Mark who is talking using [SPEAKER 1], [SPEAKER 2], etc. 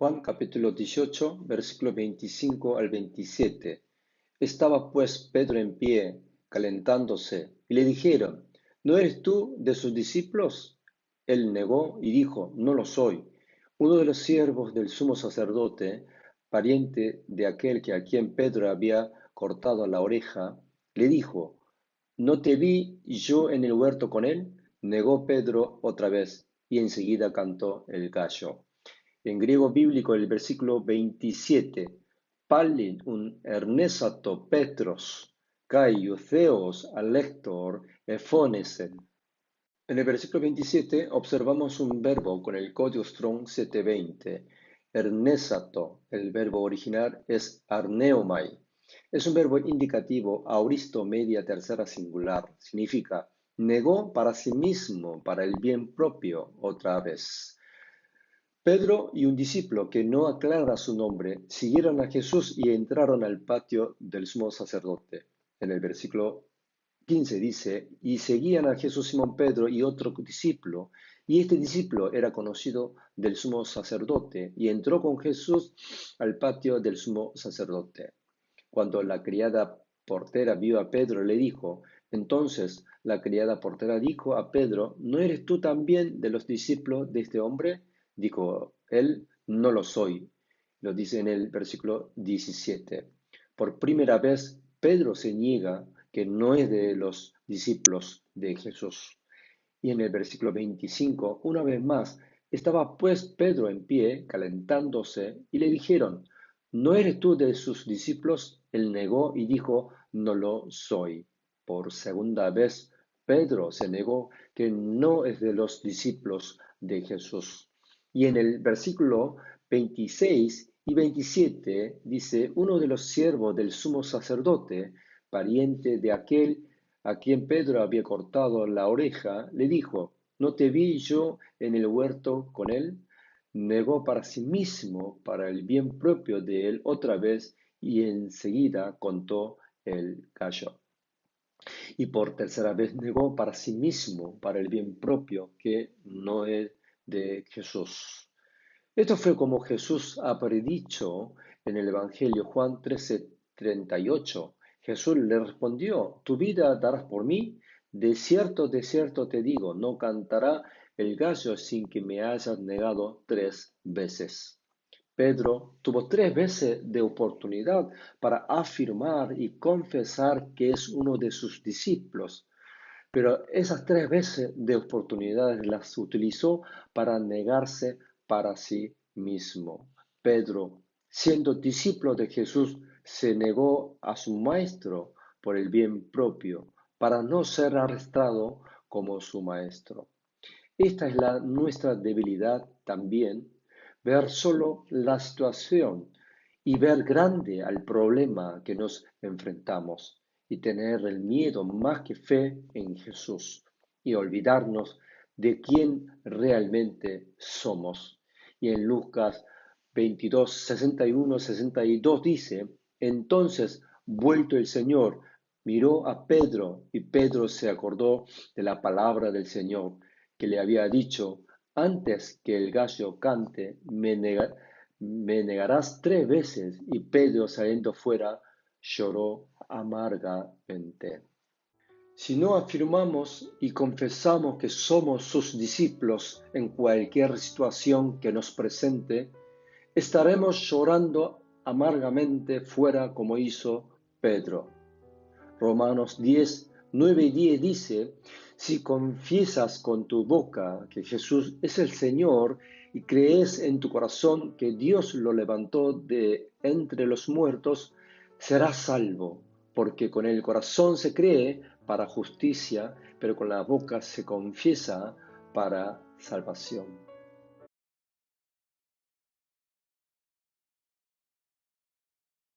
[SPEAKER 1] Juan capítulo 18, versículos 25 al 27. Estaba pues Pedro en pie, calentándose, y le dijeron, ¿no eres tú de sus discípulos? Él negó y dijo, no lo soy. Uno de los siervos del sumo sacerdote, pariente de aquel a quien Pedro había cortado la oreja, le dijo, ¿no te vi yo en el huerto con él? Negó Pedro otra vez, y enseguida cantó el gallo. En griego bíblico, el versículo 27, Pallin un ernesato Petros, kai Theos alector ephonesen. En el versículo 27 observamos un verbo con el código Strong 720. Ernesato, el verbo original es arneomai. Es un verbo indicativo aoristo media tercera singular. Significa negó para sí mismo, para el bien propio, otra vez. Pedro y un discípulo que no aclara su nombre siguieron a Jesús y entraron al patio del sumo sacerdote. En el versículo 15 dice, y seguían a Jesús Simón Pedro y otro discípulo, y este discípulo era conocido del sumo sacerdote, y entró con Jesús al patio del sumo sacerdote. Cuando la criada portera vio a Pedro, le dijo, entonces la criada portera dijo a Pedro, ¿no eres tú también de los discípulos de este hombre? Dijo él, no lo soy. Lo dice en el versículo 17. Por primera vez, Pedro se niega que no es de los discípulos de Jesús. Y en el versículo 25, una vez más, estaba pues Pedro en pie, calentándose, y le dijeron, ¿no eres tú de sus discípulos? Él negó y dijo, no lo soy. Por segunda vez, Pedro se negó que no es de los discípulos de Jesús. Y en el versículo 26 y 27 dice, uno de los siervos del sumo sacerdote, pariente de aquel a quien Pedro había cortado la oreja, le dijo, ¿no te vi yo en el huerto con él? Negó para sí mismo, para el bien propio de él otra vez, y enseguida contó el gallo. Y por tercera vez negó para sí mismo, para el bien propio, que no es de Jesús. Esto fue como Jesús ha predicho en el Evangelio Juan 13:38. Jesús le respondió, ¿tu vida darás por mí? De cierto te digo, no cantará el gallo sin que me hayas negado 3 veces. Pedro tuvo 3 veces de oportunidad para afirmar y confesar que es uno de sus discípulos, pero esas 3 veces de oportunidades las utilizó para negarse para sí mismo. Pedro, siendo discípulo de Jesús, se negó a su maestro por el bien propio, para no ser arrestado como su maestro. Esta es nuestra debilidad también, ver solo la situación y ver grande al problema que nos enfrentamos y tener el miedo más que fe en Jesús y olvidarnos de quién realmente somos. Y en Lucas 22, 61, 62 dice, entonces, vuelto el Señor, miró a Pedro y Pedro se acordó de la palabra del Señor que le había dicho, antes que el gallo cante, me negarás 3 veces. Y Pedro saliendo fuera lloró amargamente. Si no afirmamos y confesamos que somos sus discípulos en cualquier situación que nos presente, estaremos llorando amargamente fuera como hizo Pedro. Romanos 10, 9 y 10 dice, si confiesas con tu boca que Jesús es el Señor y crees en tu corazón que Dios lo levantó de entre los muertos, serás salvo, porque con el corazón se cree para justicia, pero con la boca se confiesa para salvación.